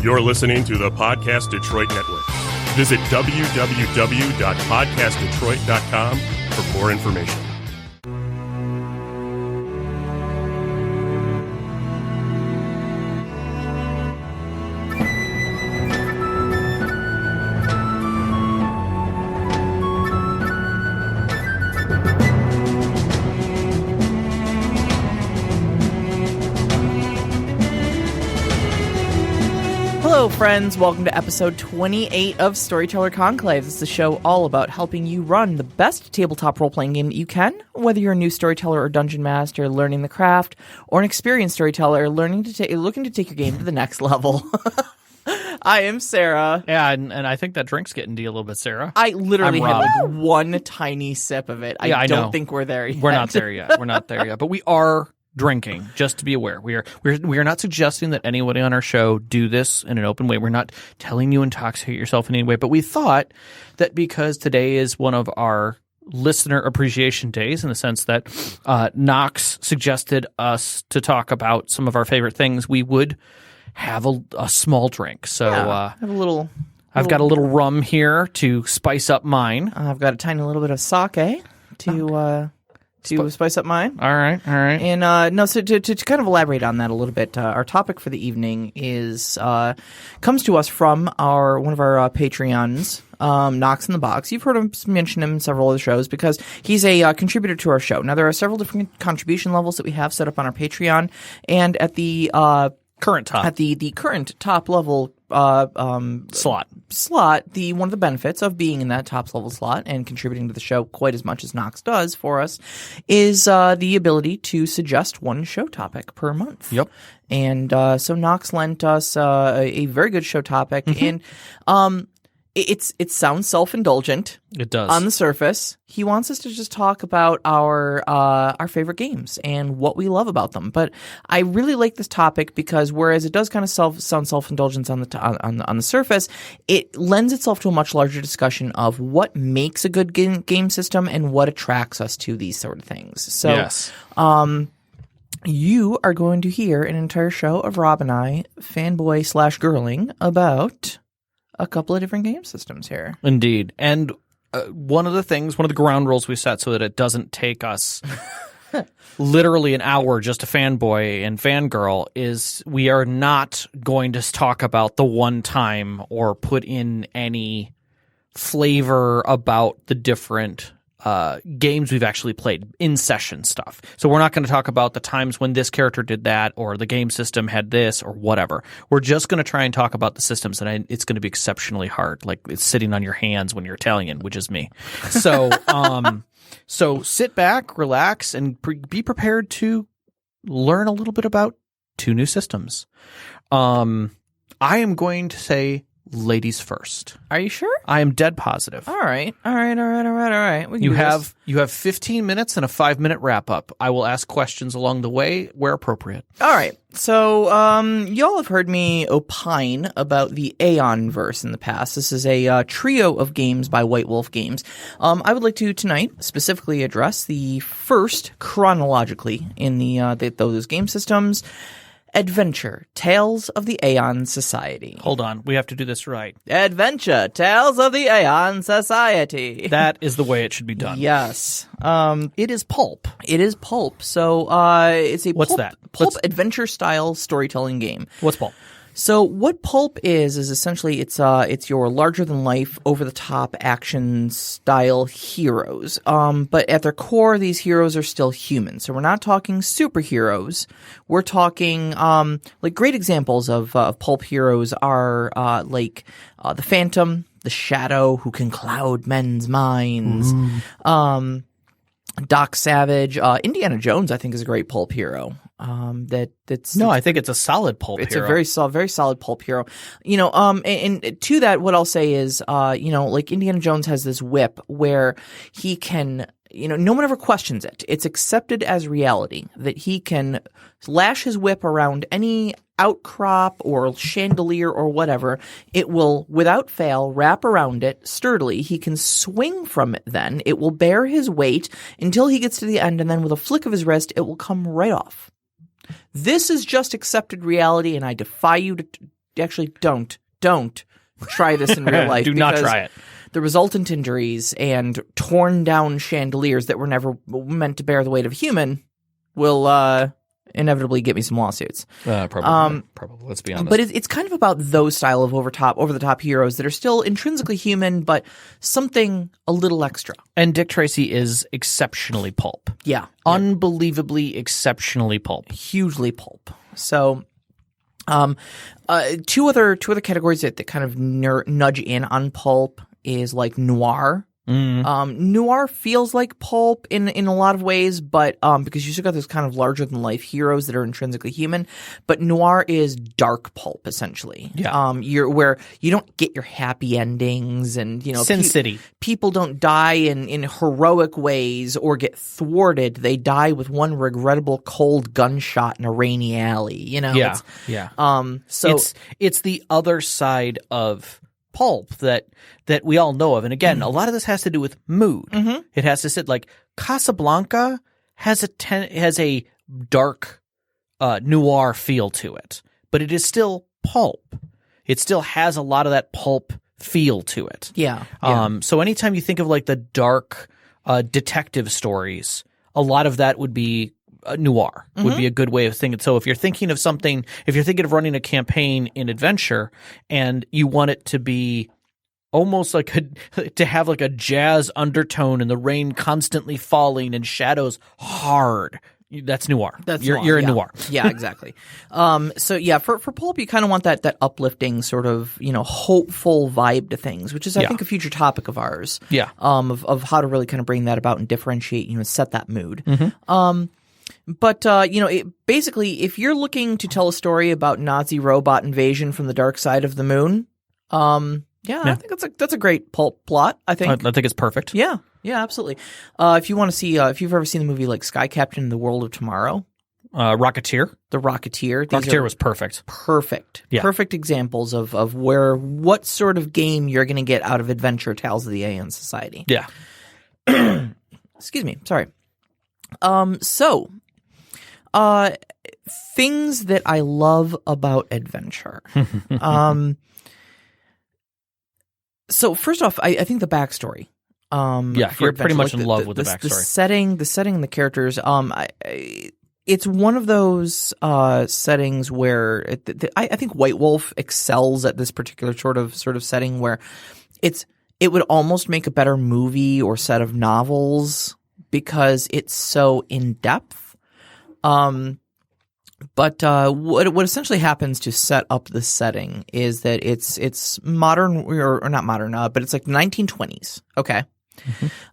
You're listening to the Podcast Detroit Network. Visit www.podcastdetroit.com for more information. Hello, friends. Welcome to episode 28 of Storyteller Conclave. This is a show all about helping you run the best tabletop role-playing game that you can, whether you're a new storyteller or dungeon master learning the craft, or an experienced storyteller looking to take your game to the next level. I am Sarah. Yeah, and I think that drink's getting to you a little bit, Sarah. I literally I'm had Rob. like one tiny sip of it. I don't think we're there yet. We're not there yet. We're not there yet. But we are drinking, just to be aware. We are not suggesting that anybody on our show do this in an open way. We're not telling you intoxicate yourself in any way. But we thought that because today is one of our listener appreciation days, in the sense that Knox suggested us to talk about some of our favorite things, we would have a small drink. So have a little. I've got a little rum here to spice up mine. I've got a tiny little bit of sake to spice up mine. All right. And so to kind of elaborate on that a little bit, our topic for the evening is comes to us from one of our Patreons, Knox in the Box. You've heard him mention him in several other shows because he's a contributor to our show. Now, there are several different contribution levels that we have set up on our Patreon, and at the current top level slot, one of the benefits of being in that top level slot and contributing to the show quite as much as Knox does for us is the ability to suggest one show topic per month. Yep. And so Knox lent us a very good show topic, and it sounds self-indulgent. It does. On the surface. He wants us to just talk about our favorite games and what we love about them. But I really like this topic because whereas it does kind of sound self-indulgent on the surface, it lends itself to a much larger discussion of what makes a good game system and what attracts us to these sort of things. So, yes. You are going to hear an entire show of Rob and I fanboy/girling about a couple of different game systems here. Indeed. And one of the ground rules we set so that it doesn't take us literally an hour just to fanboy and fangirl is we are not going to talk about the one time or put in any flavor about the different games we've actually played, in session stuff. So we're not going to talk about the times when this character did that or the game system had this or whatever. We're just going to try and talk about the systems, and it's going to be exceptionally hard. Like it's sitting on your hands when you're Italian, which is me. So so sit back, relax, and be prepared to learn a little bit about two new systems. I am going to say ladies first. Are you sure? I am dead positive. All right. You have 15 minutes and a 5-minute wrap up. I will ask questions along the way where appropriate. All right. So, y'all have heard me opine about the Aeon verse in the past. This is a trio of games by White Wolf Games. I would like to tonight specifically address the first chronologically in those game systems. Adventure, Tales of the Aeon Society. Hold on, we have to do this right. Adventure, Tales of the Aeon Society. That is the way it should be done. Yes. It is pulp. It is pulp. So, it's a What's that? Pulp adventure-style storytelling game. What's pulp? So what pulp is essentially it's your larger-than-life, over-the-top action-style heroes. But at their core, these heroes are still human. So we're not talking superheroes. We're talking like great examples of pulp heroes are the Phantom, the Shadow, who can cloud men's minds. Doc Savage, Indiana Jones, I think, is a great pulp hero. I think it's a solid pulp hero. It's a very solid pulp hero. And to that, what I'll say is, like Indiana Jones has this whip where he can, no one ever questions it. It's accepted as reality that he can lash his whip around any outcrop or chandelier or whatever. It will, without fail, wrap around it sturdily. He can swing from it then. It will bear his weight until he gets to the end, and then with a flick of his wrist, it will come right off. This is just accepted reality, and I defy you actually don't try this in real life. Do not because try it. The resultant injuries and torn down chandeliers that were never meant to bear the weight of a human will inevitably get me some lawsuits. Probably. Let's be honest. But it's kind of about those style of over the top heroes that are still intrinsically human, but something a little extra. And Dick Tracy is exceptionally pulp. Yeah, Unbelievably exceptionally pulp. hugely pulp. So, two other categories that kind of nudge in on pulp is like noir. Noir feels like pulp in a lot of ways, but because you still got those kind of larger than life heroes that are intrinsically human, but noir is dark pulp essentially. Yeah. Where you don't get your happy endings, and Sin City. People don't die in heroic ways or get thwarted. They die with one regrettable cold gunshot in a rainy alley. Yeah. So it's the other side of pulp that we all know of. And again, a lot of this has to do with mood. It has to sit like Casablanca has a dark noir feel to it, but it is still pulp. It still has a lot of that pulp feel to it. Yeah. So anytime you think of like the dark detective stories, a lot of that would be noir would be a good way of thinking. So if you're thinking of running a campaign in adventure and you want it to be almost like to have like a jazz undertone and the rain constantly falling and shadows hard, that's noir. You're in noir. Yeah, exactly. So yeah, for pulp, you kind of want that uplifting sort of hopeful vibe to things, which is I think a future topic of ours. Yeah. Of how to really kind of bring that about and differentiate, set that mood. But basically, if you're looking to tell a story about Nazi robot invasion from the dark side of the moon, I think that's a great pulp plot. I think it's perfect. Yeah, absolutely. If you want to see, if you've ever seen the movie like Sky Captain and the World of Tomorrow, Rocketeer. The Rocketeer. Rocketeer was perfect. Perfect. Yeah. Perfect examples of what sort of game you're going to get out of Adventure Tales of the Aeon Society. Yeah. Excuse me. Sorry. Things that I love about adventure. So first off, I think the backstory. You're pretty much in love with the backstory. The setting, and the characters. It's one of those settings where I think White Wolf excels at this particular sort of setting where it would almost make a better movie or set of novels because it's so in depth. But what essentially happens to set up the setting is that it's modern or not modern, but it's like 1920s. Okay.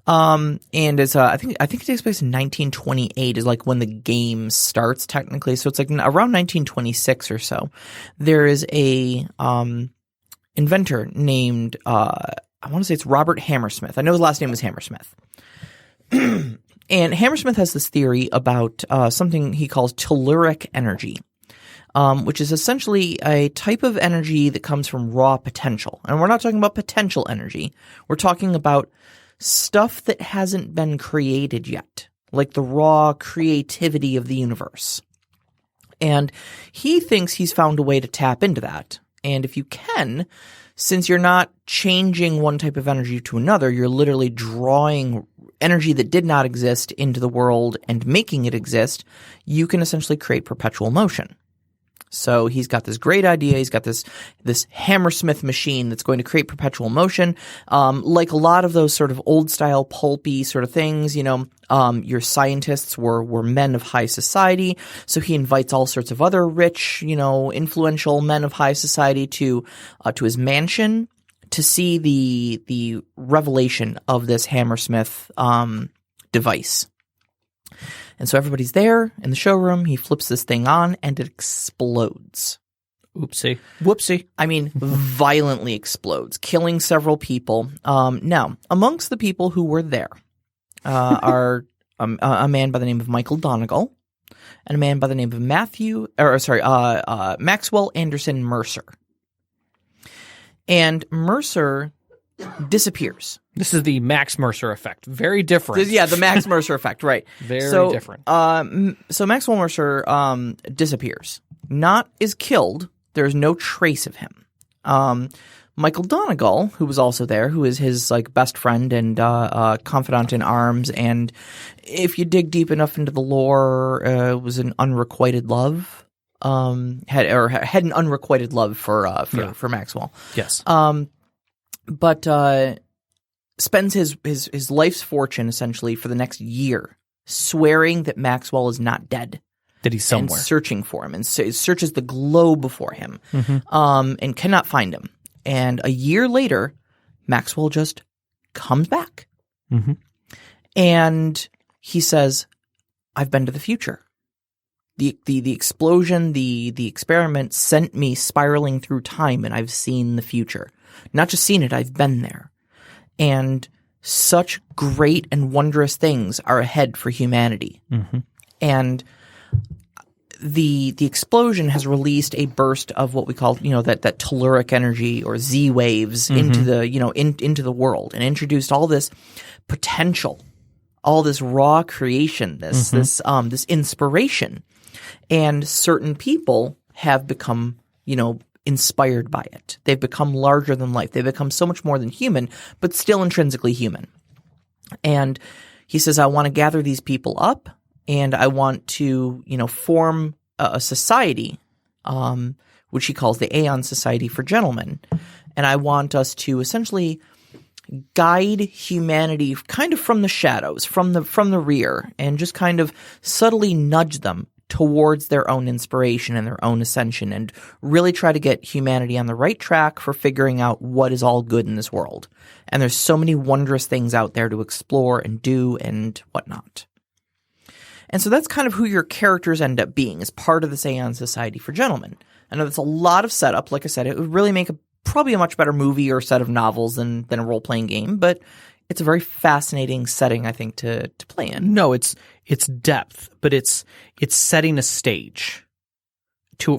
And it's I think it takes place in 1928 is like when the game starts technically. So it's like around 1926 or so. There is a inventor named I want to say it's Robert Hammersmith. I know his last name was Hammersmith. And Hammersmith has this theory about something he calls telluric energy, which is essentially a type of energy that comes from raw potential. And we're not talking about potential energy. We're talking about stuff that hasn't been created yet, like the raw creativity of the universe. And he thinks he's found a way to tap into that. And if you can, since you're not changing one type of energy to another, you're literally drawing energy that did not exist into the world and making it exist, you can essentially create perpetual motion. So he's got this great idea. He's got this Hammersmith machine that's going to create perpetual motion. Like a lot of those sort of old style pulpy sort of things, your scientists were men of high society. So he invites all sorts of other rich, influential men of high society to his mansion to see the revelation of this Hammersmith device. And so everybody's there in the showroom. He flips this thing on and it explodes. Oopsie. Whoopsie. I mean, violently explodes, killing several people. Now, amongst the people who were there are a man by the name of Michael Donegal and a man by the name of Maxwell Anderson Mercer. And Mercer disappears. This is the Max Mercer effect. Very different. Yeah, the Max Mercer effect, right. Very different. So Maxwell Mercer disappears. Is killed. There's no trace of him. Michael Donegal, who was also there, who is his like best friend and confidant in arms, and if you dig deep enough into the lore, was an unrequited love. Had an unrequited love for Maxwell. Yes. But spends his life's fortune essentially for the next year swearing that Maxwell is not dead. That he's somewhere. And searching for him, and searches the globe for him, and cannot find him. And a year later, Maxwell just comes back. And he says, I've been to the future. The explosion, the experiment sent me spiraling through time, and I've seen the future. Not just seen it, I've been there. And such great and wondrous things are ahead for humanity. And the explosion has released a burst of what we call, that telluric energy or Z waves into the, into the world, and introduced all this potential, all this raw creation, this inspiration. And certain people have become, inspired by it. They've become larger than life. They've become so much more than human, but still intrinsically human. And he says, I want to gather these people up, and I want to, form a society, which he calls the Aeon Society for Gentlemen. And I want us to essentially guide humanity kind of from the shadows, from the rear, and just kind of subtly nudge them towards their own inspiration and their own ascension, and really try to get humanity on the right track for figuring out what is all good in this world. And there's so many wondrous things out there to explore and do and whatnot. And so that's kind of who your characters end up being as part of this Aeon Society for Gentlemen. I know that's a lot of setup. Like I said, it would really make probably a much better movie or set of novels than a role-playing game, but it's a very fascinating setting, I think, to play in. No, it's depth, but it's setting a stage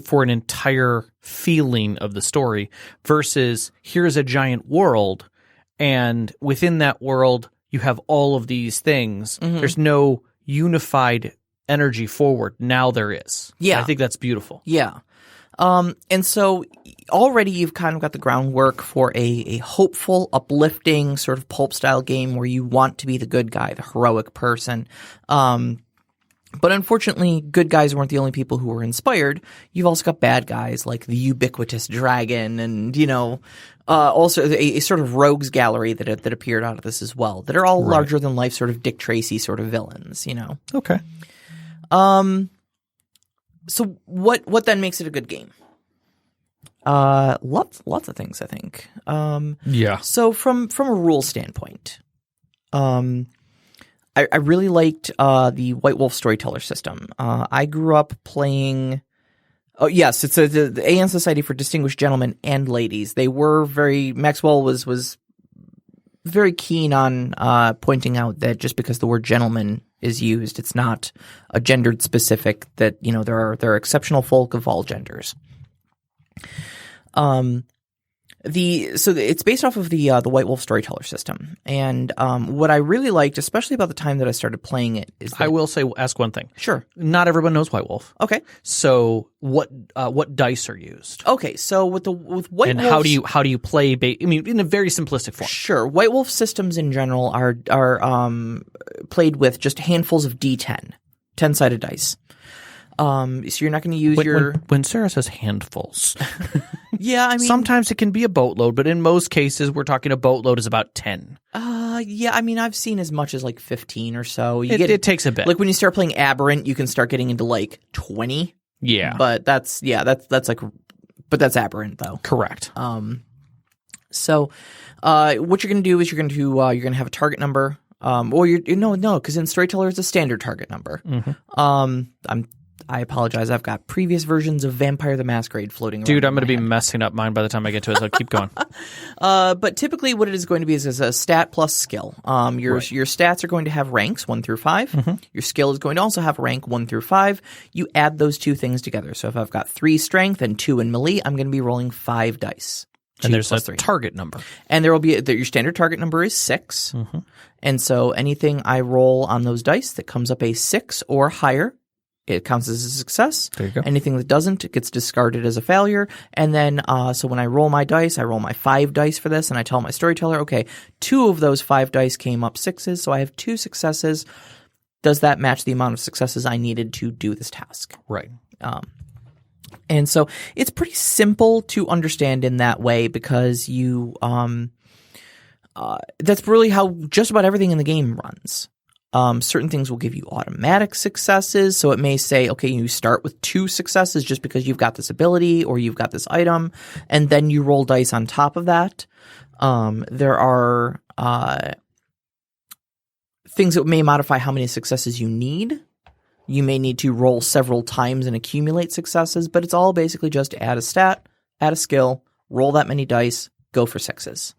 for an entire feeling of the story versus here's a giant world, and within that world you have all of these things. There's no unified energy forward. Now there is. Yeah. I think that's beautiful. Yeah. And so already you've kind of got the groundwork for a hopeful, uplifting sort of pulp style game where you want to be the good guy, the heroic person. But unfortunately, good guys weren't the only people who were inspired. You've also got bad guys like the ubiquitous dragon and, also a sort of rogues gallery that appeared out of this as well, that are all larger than life sort of Dick Tracy sort of villains, Okay. So what then makes it a good game? Lots of things, I think. Yeah. So from a rule standpoint, I really liked the White Wolf Storyteller system. I grew up playing. Oh yes, it's the Aeon Society for Distinguished Gentlemen and Ladies. They were Maxwell was very keen on pointing out that just because the word gentleman is used, it's not a gendered specific. That there are exceptional folk of all genders. So it's based off of the White Wolf Storyteller system, and what I really liked, especially about the time that I started playing it, is that, I will ask one thing. Sure. Not everyone knows White Wolf. Okay. So what dice are used? Okay. So with White and Wolf, how do you play? In a very simplistic form. Sure. White Wolf systems in general are played with just handfuls of D10, 10-sided dice. So you're not going to use when Sarah says handfuls. Yeah, I mean, sometimes it can be a boatload, but in most cases we're talking a boatload is about 10. Yeah, I mean, I've seen as much as like 15 or so. It takes a bit. Like when you start playing Aberrant, you can start getting into like 20. Yeah. But that's Aberrant though. Correct. So what you're going to do is you're going to have a target number. Because in Storyteller it's a standard target number. I apologize. I've got previous versions of Vampire the Masquerade floating around. Dude, I'm going to be messing up mine by the time I get to it, so keep going. But typically what it is going to be is a stat plus skill. Your stats are going to have ranks 1 through 5. Your skill is going to also have rank 1 through 5. You add those two things together. So if I've got 3 strength and 2 in melee, I'm going to be rolling 5 dice. And there's a target number. And there will be your standard target number is 6. And so anything I roll on those dice that comes up a 6 or higher it counts as a success. There you go. Anything that doesn't, it gets discarded as a failure. And then, so when I roll my dice, I roll my 5 dice for this, and I tell my storyteller, okay, 2 of those 5 dice came up 6s, so I have 2 successes. Does that match the amount of successes I needed to do this task? Right. And so it's pretty simple to understand in that way because you that's really how just about everything in the game runs. Certain things will give you automatic successes. So it may say, okay, you start with 2 successes just because you've got this ability or you've got this item, and then you roll dice on top of that. There are things that may modify how many successes you need. You may need to roll several times and accumulate successes, but it's all basically just add a stat, add a skill, roll that many dice, go for 6s.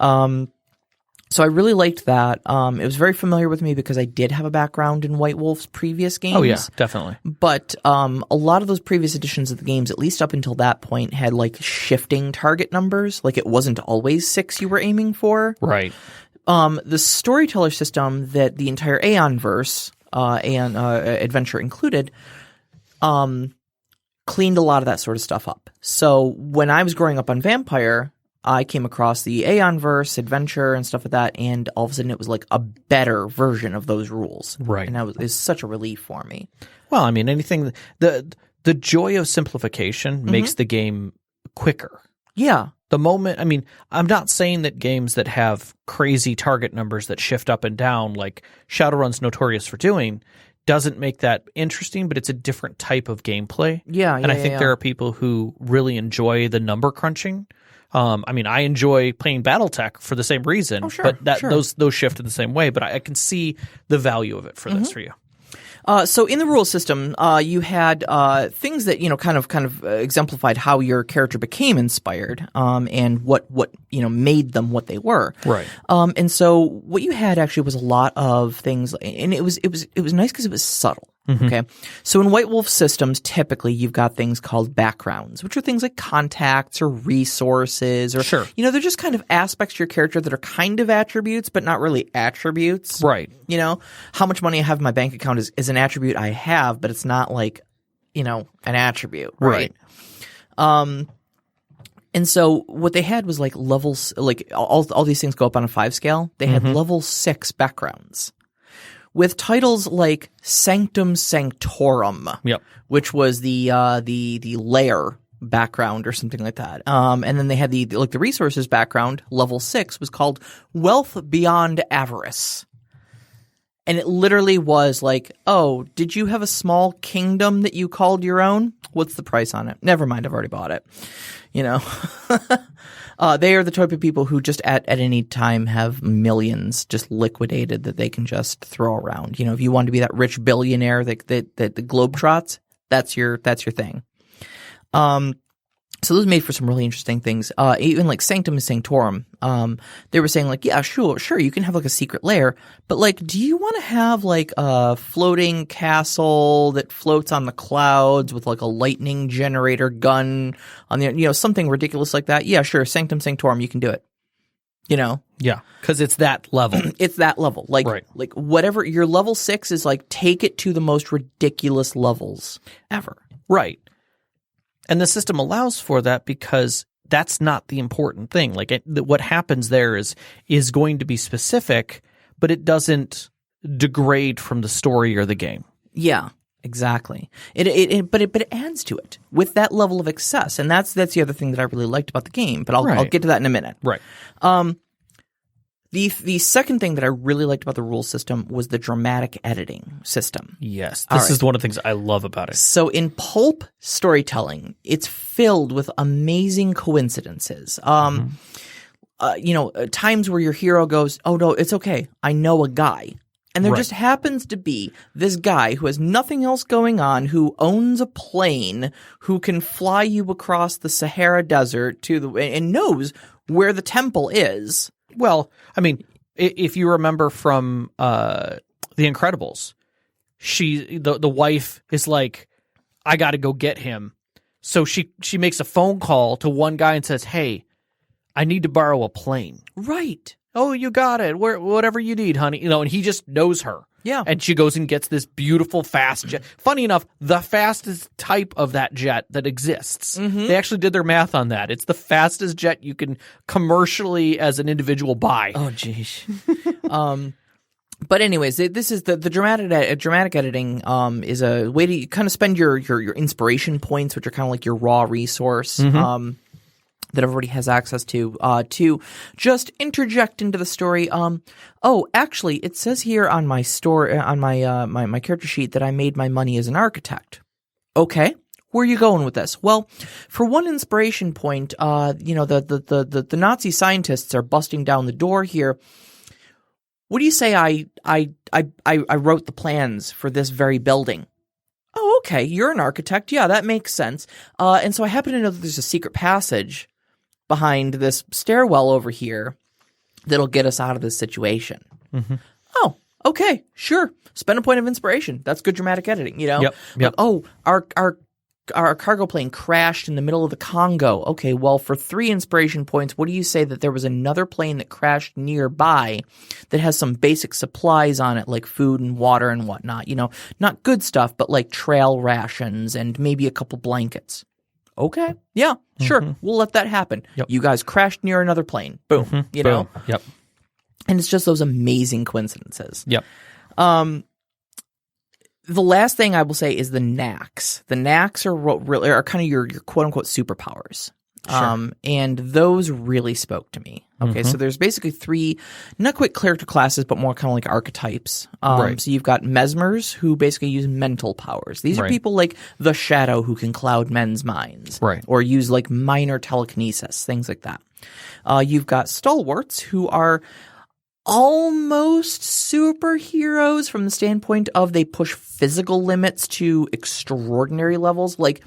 So I really liked that. It was very familiar with me because I did have a background in White Wolf's previous games. Oh, yeah, definitely. But a lot of those previous editions of the games, at least up until that point, had like shifting target numbers. Like it wasn't always 6 you were aiming for. Right. The storyteller system that the entire Aeonverse and adventure included cleaned a lot of that sort of stuff up. So when I was growing up on Vampire, I came across the Aeonverse adventure and stuff like that, and all of a sudden it was like a better version of those rules. Right. And it was such a relief for me. Well, I mean, anything the joy of simplification makes the game quicker. Yeah. The moment, I mean, I'm not saying that games that have crazy target numbers that shift up and down, like Shadowrun's notorious for doing, doesn't make that interesting, but it's a different type of gameplay. Yeah, and I think there are people who really enjoy the number crunching. I mean, I enjoy playing BattleTech for the same reason, but those shift in the same way. But I can see the value of it for this for you. So in the rule system, you had things that kind of exemplified how your character became inspired, and what made them what they were. Right. And so what you had actually was a lot of things, and it was nice because it was subtle. Okay. So in White Wolf systems, typically you've got things called backgrounds, which are things like contacts or resources or, they're just kind of aspects to your character that are kind of attributes, but not really attributes. Right. How much money I have in my bank account is an attribute I have, but it's not like, an attribute. Right. And so what they had was like levels, like all these things go up on a 5 scale. They had level 6 backgrounds, with titles like Sanctum Sanctorum, which was the lair background or something like that. And then they had the resources background, level 6, was called Wealth Beyond Avarice. And it literally was like, oh, did you have a small kingdom that you called your own? What's the price on it? Never mind, I've already bought it. They are the type of people who just at any time have millions just liquidated that they can just throw around. If you want to be that rich billionaire that the globe trots, that's your thing. So those made for some really interesting things. Even like Sanctum Sanctorum, they were saying like, yeah, sure, you can have like a secret lair, but like, do you want to have like a floating castle that floats on the clouds with like a lightning generator gun on the, something ridiculous like that? Yeah, sure, Sanctum Sanctorum, you can do it. Yeah, because it's that level. It's that level. Like, like whatever your level 6 is, like take it to the most ridiculous levels ever. Right. And the system allows for that because that's not the important thing. Like what happens there is going to be specific, but it doesn't degrade from the story or the game. Yeah, exactly. But it adds to it with that level of excess, and that's the other thing that I really liked about the game. But I'll get to that in a minute. Right. The second thing that I really liked about the rule system was the dramatic editing system. Yes, this is one of the things I love about it. So in pulp storytelling, it's filled with amazing coincidences. Times where your hero goes, "Oh no, it's okay. I know a guy." And there just happens to be this guy who has nothing else going on, who owns a plane, who can fly you across the Sahara Desert and knows where the temple is. Well, I mean, if you remember from The Incredibles, the wife is like, I got to go get him. So she makes a phone call to one guy and says, hey, I need to borrow a plane. Right. Oh, you got it. Whatever you need, honey. And he just knows her. Yeah. And she goes and gets this beautiful fast jet. Funny enough, the fastest type of that jet that exists. They actually did their math on that. It's the fastest jet you can commercially as an individual buy. Oh, geez. But anyways, this is the dramatic editing is a way to kind of spend your inspiration points, which are kind of like your raw resource that everybody has access to just interject into the story. Oh, actually, it says here on my story on my character sheet that I made my money as an architect. Okay. Where are you going with this? Well, for one inspiration point, the Nazi scientists are busting down the door here. What do you say I wrote the plans for this very building? Oh, okay. You're an architect. Yeah, that makes sense. And so I happen to know that there's a secret passage behind this stairwell over here that'll get us out of this situation. Oh, okay. Sure. Spend a point of inspiration. That's good dramatic editing, you know? Yep. Like, oh, our cargo plane crashed in the middle of the Congo. Okay, well, for 3 inspiration points, what do you say that there was another plane that crashed nearby that has some basic supplies on it, like food and water and whatnot? You know, not good stuff, but like trail rations and maybe a couple blankets. Okay, yeah, sure, we'll let that happen. Yep. You guys crashed near another plane. Boom, you know? Yep. And it's just those amazing coincidences. Yep. The last thing I will say is the knacks. The knacks are kind of your quote unquote superpowers. Sure. And those really spoke to me. Okay, so there's basically 3, not quite character classes, but more kind of like archetypes. Right. So you've got mesmers who basically use mental powers. These are Right. people like the Shadow who can cloud men's minds. Right. Or use like minor telekinesis, things like that. You've got stalwarts who are almost superheroes from the standpoint of they push physical limits to extraordinary levels. Like,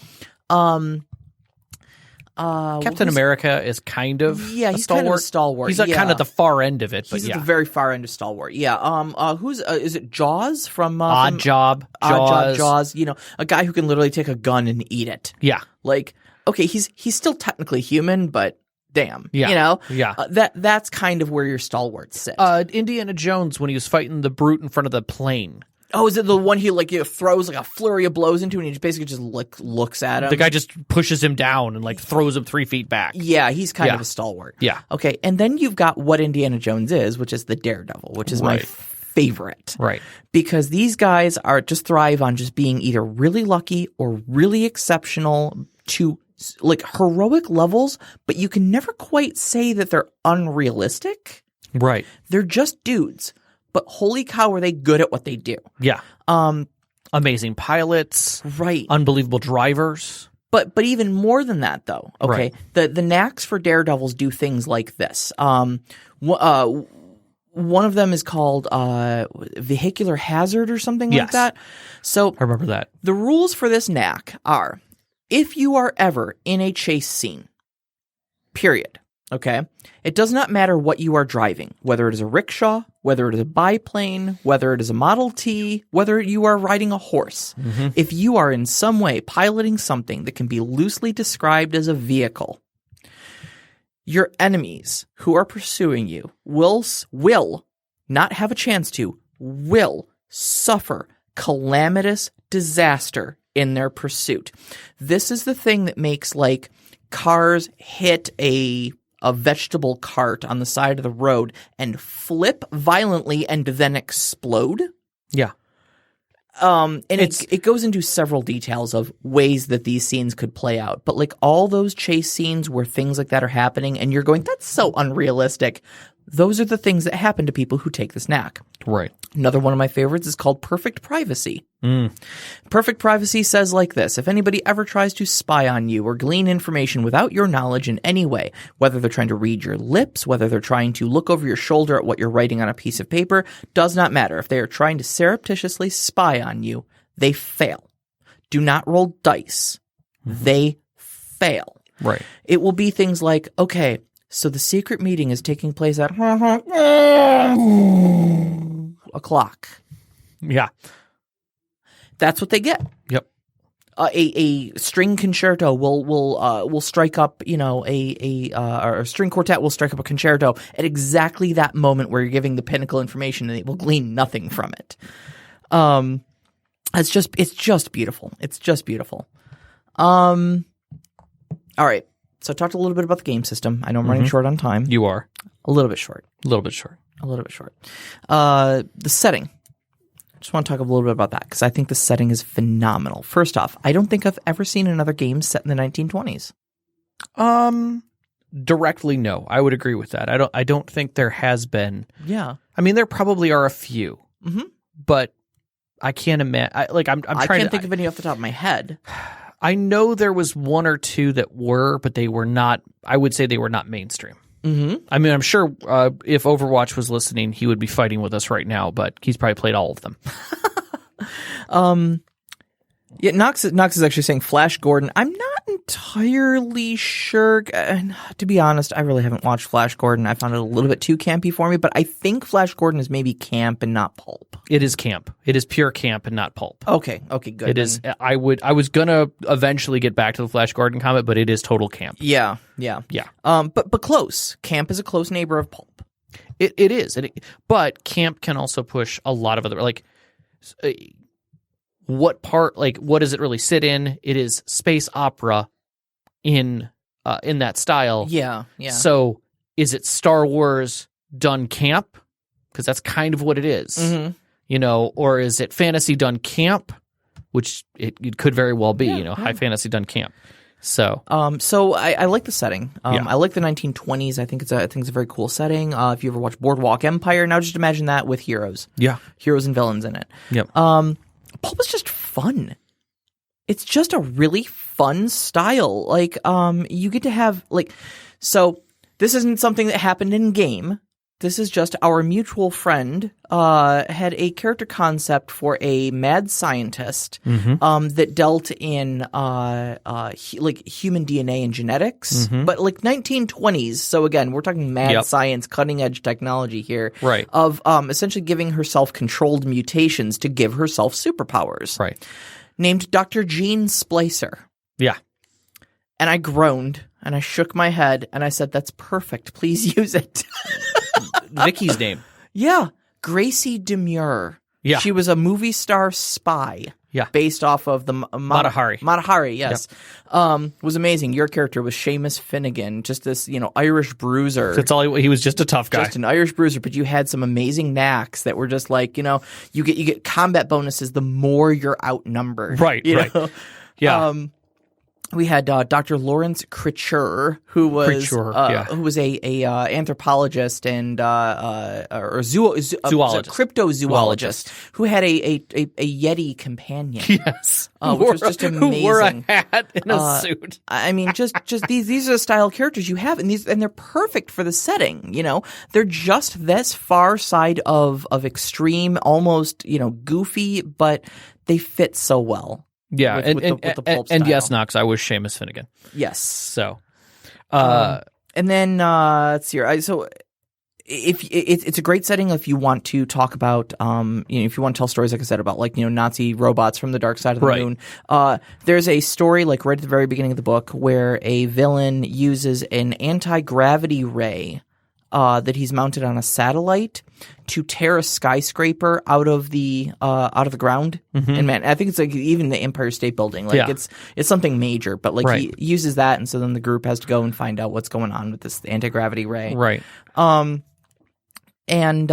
Captain America is kind of he's stalwart. kind of a stalwart. He's kind of at the far end of it, but He's yeah. at the very far end of stalwart. Yeah. Who's is it? Jaws from Odd Job. Jaws. You know, a guy who can literally take a gun and eat it. Yeah. Like, okay, he's still technically human, but damn. Yeah. You know. Yeah. That's kind of where your stalwarts sit. Indiana Jones when he was fighting the brute in front of the plane. Oh, is it the one he throws like a flurry of blows into, and he just basically just looks at him? The guy just pushes him down and like throws him 3 feet back. Yeah, he's kind Yeah. of a stalwart. Yeah. Okay, and then you've got what Indiana Jones is, which is the Daredevil, which is my Right. favorite. Right. Because these guys are just thrive on just being either really lucky or really exceptional to like heroic levels, but you can never quite say that they're unrealistic. Right. They're just dudes. But holy cow, are they good at what they do? Yeah. Amazing pilots. Right. Unbelievable drivers. But even more than that, though, okay, Right. the knacks for daredevils do things like this. One of them is called vehicular hazard or something like Yes. that. So I remember that. the rules for this knack are: if you are ever in a chase scene, period. Okay, it does not matter what you are driving, whether it is a rickshaw, whether it is a biplane, whether it is a Model T, whether you are riding a horse. If you are in some way piloting something that can be loosely described as a vehicle, your enemies who are pursuing you will not have a chance to, will suffer calamitous disaster in their pursuit. This is the thing that makes like cars hit a vegetable cart on the side of the road and flip violently and then explode. Yeah. And it goes into several details of ways that these scenes could play out. But like all those chase scenes where things like that are happening and you're going, that's so unrealistic. Those are the things that happen to people who take this knack. Right. Another one of my favorites is called Perfect Privacy. Perfect Privacy says like this: if anybody ever tries to spy on you or glean information without your knowledge in any way, whether they're trying to read your lips, whether they're trying to look over your shoulder at what you're writing on a piece of paper, does not matter. If they are trying to surreptitiously spy on you, they fail. Do not roll dice. They fail. Right. It will be things like, okay, so the secret meeting is taking place at o'clock. Yeah. That's what they get. Yep. a string concerto will strike up, or a string quartet will strike up a concerto at exactly that moment where you're giving the pinnacle information, and it will glean nothing from it. It's just beautiful. It's just beautiful. All right. So I talked a little bit about the game system. I know I'm running short on time. You are. A little bit short. A little bit short. The setting. I just want to talk a little bit about that because I think the setting is phenomenal. First off, I don't think I've ever seen another game set in the 1920s. Directly, no. I would agree with that. I don't think there has been. Yeah. I mean, there probably are a few, but I can't imagine. I can't think of any off the top of my head. I know there was one or two that were, but they were not. I would say they were not mainstream. I mean, I'm sure if Overwatch was listening, he would be fighting with us right now, but he's probably played all of them. Yeah, Knox is actually saying Flash Gordon. I'm not entirely sure. To be honest, I really haven't watched Flash Gordon. I found it a little bit too campy for me, but I think Flash Gordon is maybe camp and not pulp. It is camp. It is pure camp and not pulp. Okay, good. It is. I was gonna eventually get back to the Flash Gordon comment, but it is total camp. Yeah. But close. Camp is a close neighbor of pulp. It is. But camp can also push a lot of other what does it really sit in? It is space opera in that style. Yeah. So is it Star Wars done camp? Because that's kind of what it is. Or is it fantasy done camp? Which it could very well be, high fantasy done camp. So I like the setting. I like the 1920s. I think it's a very cool setting. If you ever watch Boardwalk Empire, now just imagine that with heroes. Yeah. Heroes and villains in it. Yep. Pulp is just fun. It's just a really fun style. You get to have so this isn't something that happened in game. This is just our mutual friend had a character concept for a mad scientist that dealt in human DNA and genetics, but 1920s. So again, we're talking mad science, cutting edge technology here, right? Of essentially giving herself controlled mutations to give herself superpowers, right? Named Dr. Jean Splicer. Yeah, and I groaned and I shook my head and I said, "That's perfect. Please use it." Vicky's name. Yeah. Gracie Demure. Yeah. She was a movie star spy. Yeah. Based off of the Matahari. Matahari, yes. Yep. Was amazing. Your character was Seamus Finnegan, just this, Irish bruiser. That's all he was, just a tough guy. Just an Irish bruiser, but you had some amazing knacks that were just you get combat bonuses the more you're outnumbered. Right, right. Yeah. We had Dr. Lawrence Critcher, who was a anthropologist and zoologist, cryptozoologist, who had a Yeti companion. Yes, which was just amazing. Who wore a hat and a suit. I mean, just these are the style characters you have, and they're perfect for the setting. They're just this far side of extreme, almost goofy, but they fit so well. Yeah, with the pulp and style. Yes, Knox, I was Seamus Finnegan. Yes. So, and then let's see here. So, if it's a great setting if you want to talk about, if you want to tell stories, like I said, about Nazi robots from the dark side of the moon. There's a story right at the very beginning of the book where a villain uses an anti-gravity ray that he's mounted on a satellite to tear a skyscraper out of the ground. And man, I think it's even the Empire State Building. It's something major, but he uses that, and so then the group has to go and find out what's going on with this anti-gravity ray. Right. And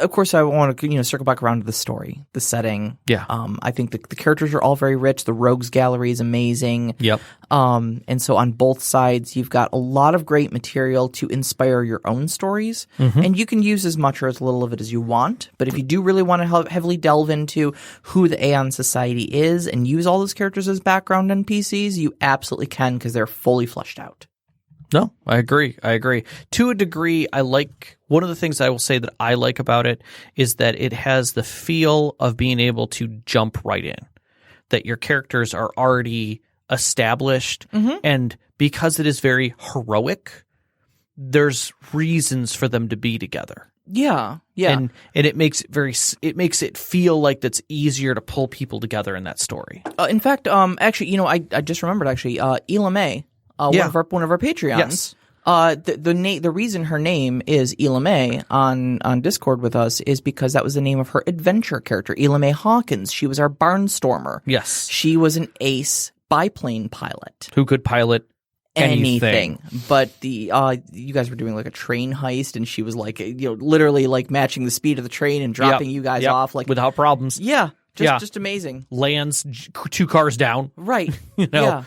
of course, I want to circle back around to the story, the setting. Yeah. I think the characters are all very rich. The rogues gallery is amazing. Yep. And so on both sides, you've got a lot of great material to inspire your own stories, and you can use as much or as little of it as you want. But if you do really want to heavily delve into who the Aeon Society is and use all those characters as background NPCs, you absolutely can, because they're fully fleshed out. No, I agree. To a degree, one of the things I will say that I like about it is that it has the feel of being able to jump right in, that your characters are already established, and because it is very heroic, there's reasons for them to be together. Yeah. And it makes it feel like that's easier to pull people together in that story. In fact, actually, I just remembered Ela May, one of our Patreons. Yes. The reason her name is Ela May on Discord with us is because that was the name of her adventure character, Ela May Hawkins. She was our barnstormer. Yes. She was an ace biplane pilot. Who could pilot anything. But you guys were doing like a train heist, and she was like, literally like matching the speed of the train and dropping you guys off like without problems. Yeah. Just amazing. Lands 2 cars down. Right. Yeah.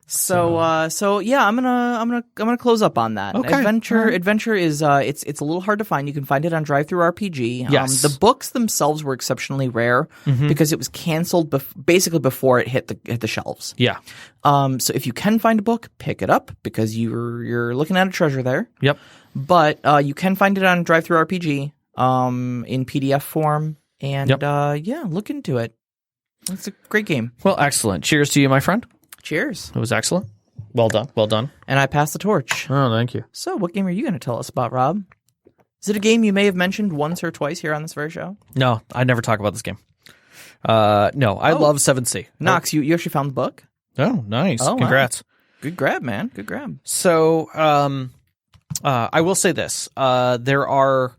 So I'm gonna close up on that. Okay. Adventure is it's a little hard to find. You can find it on Drive-Thru-RPG. Yes. The books themselves were exceptionally rare because it was canceled basically before it hit the shelves. Yeah. So if you can find a book, pick it up because you're looking at a treasure there. Yep. But you can find it on Drive-Thru-RPG in PDF form, and look into it. It's a great game. Well, excellent. Cheers to you, my friend. Cheers. It was excellent. Well done. Well done. And I pass the torch. Oh, thank you. So, what game are you going to tell us about, Rob? Is it a game you may have mentioned once or twice here on this very show? No, I never talk about this game. No, I love 7th Sea. Knox, you actually found the book? Oh, nice. Oh, congrats. Wow. Good grab, man. Good grab. So, I will say this. There are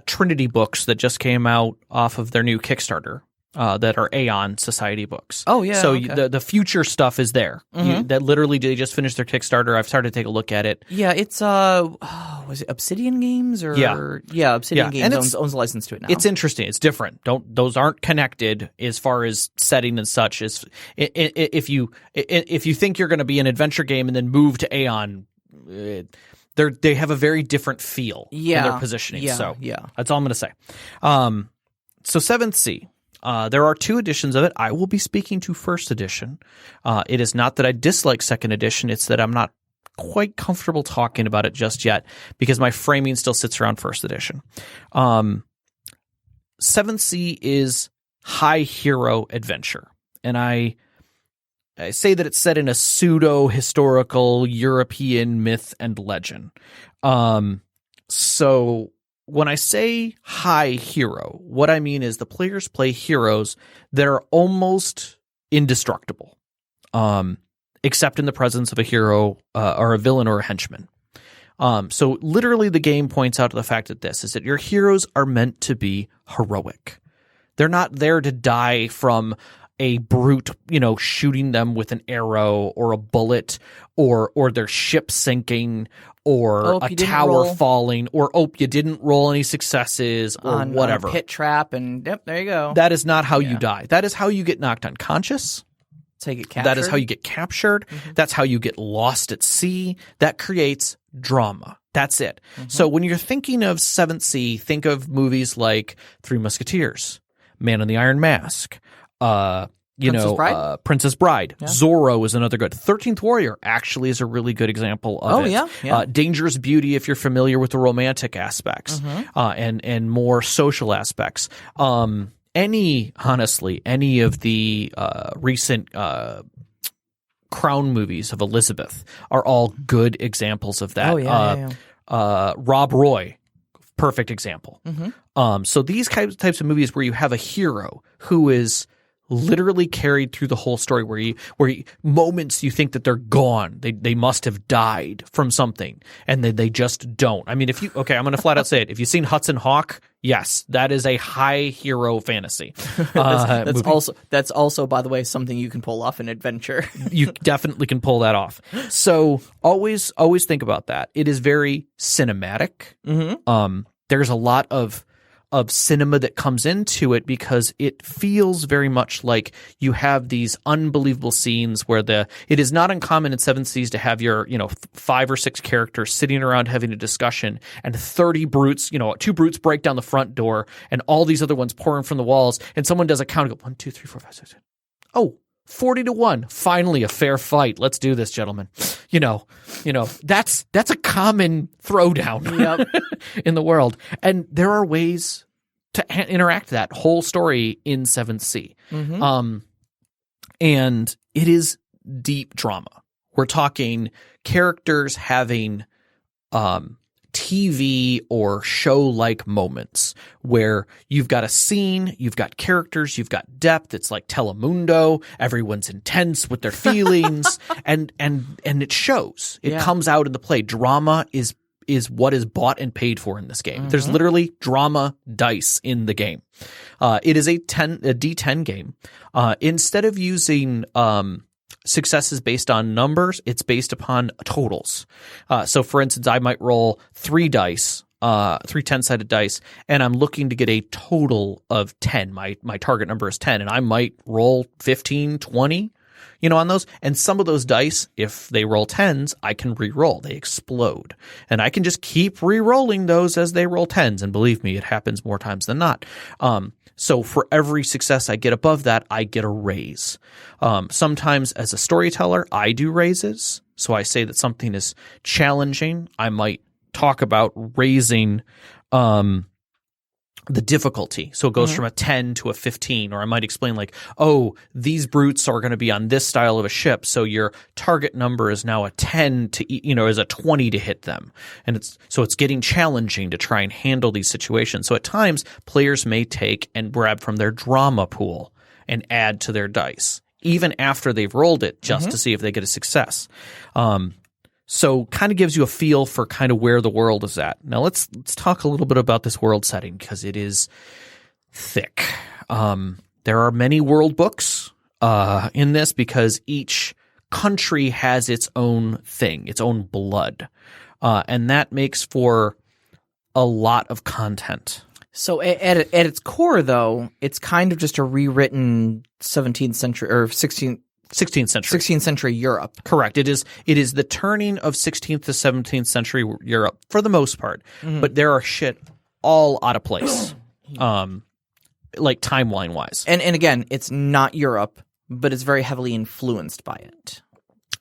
Trinity books that just came out off of their new Kickstarter. That are Aeon Society books. Oh, yeah. So okay. the future stuff is there. That literally they just finished their Kickstarter. I've started to take a look at it. Yeah, it's was it Obsidian Games or Obsidian Games owns a license to it now. It's interesting. It's different. Those aren't connected as far as setting and such. As if you think you're going to be an adventure game and then move to Aeon. They have a very different feel in their positioning. Yeah, so yeah. That's all I'm going to say. So 7th Sea. There are 2 editions of it. I will be speaking to first edition. It is not that I dislike second edition. It's that I'm not quite comfortable talking about it just yet because my framing still sits around first edition. 7th Sea is high hero adventure. And I say that it's set in a pseudo-historical European myth and legend. So when I say high hero, what I mean is the players play heroes that are almost indestructible, except in the presence of a hero or a villain or a henchman. So literally the game points out to the fact that this is that your heroes are meant to be heroic. They're not there to die from a brute, shooting them with an arrow or a bullet or their ship sinking or a tower falling or, you didn't roll any successes or whatever. On a pit trap and there you go. That is not how you die. That is how you get knocked unconscious. That's how you get captured. That is how you get captured. Mm-hmm. That's how you get lost at sea. That creates drama. That's it. Mm-hmm. So when you're thinking of 7th Sea, think of movies like Three Musketeers, Man in the Iron Mask, Princess Bride. Yeah. Zorro is another good. 13th Warrior actually is a really good example of it. Yeah. Dangerous Beauty, if you're familiar with the romantic aspects, and more social aspects. Any of the recent Crown movies of Elizabeth are all good examples of that. Rob Roy, perfect example. Mm-hmm. So these types of movies where you have a hero who is literally carried through the whole story, where moments you think that they're gone, they must have died from something, and they just don't. I mean, I'm going to flat out say it. If you've seen Hudson Hawk, yes, that is a high hero fantasy. That's also, by the way, something you can pull off in adventure. You definitely can pull that off. So always think about that. It is very cinematic. Mm-hmm. There's a lot of cinema that comes into it because it feels very much like you have these unbelievable scenes where it is not uncommon in 7th Seas to have your 5 or 6 characters sitting around having a discussion and 30 brutes, 2 brutes break down the front door and all these other ones pouring from the walls, and someone does a count and go 1, 2, 3, 4, 5, 6, 7. Oh, 40-1. Finally, a fair fight. Let's do this, gentlemen. That's a common throwdown in the world. And there are ways to interact that whole story in 7th Sea. Mm-hmm. And it is deep drama. We're talking characters having TV or show-like moments where you've got a scene, you've got characters, you've got depth. It's like Telemundo. Everyone's intense with their feelings, and it shows. It comes out in the play. Drama is what is bought and paid for in this game. There's literally drama dice in the game. It is a D10 game. Instead of using successes based on numbers, it's based upon totals. So for instance, I might roll 3 dice, 3 10-sided dice, and I'm looking to get a total of 10. My target number is 10, and I might roll 15, 20, on those. And some of those dice, if they roll 10s, I can re-roll. They explode. And I can just keep re-rolling those as they roll 10s. And believe me, it happens more times than not. So for every success I get above that, I get a raise. Sometimes as a storyteller, I do raises. So I say that something is challenging. I might talk about raising the difficulty. So it goes from a 10 to a 15, or I might explain like, oh, these brutes are going to be on this style of a ship. So your target number is now a 10 to, is a 20 to hit them. And it's getting challenging to try and handle these situations. So at times players may take and grab from their drama pool and add to their dice, even after they've rolled it, just to see if they get a success. So kind of gives you a feel for kind of where the world is at. Now let's talk a little bit about this world setting, because it is thick. There are many world books in this, because each country has its own thing, its own blood. And that makes for a lot of content. So at its core, though, it's kind of just a rewritten 17th century or 16th century Europe. Correct. It is the turning of 16th to 17th century Europe for the most part, but there are shit all out of place, like timeline wise. And again, it's not Europe, but it's very heavily influenced by it.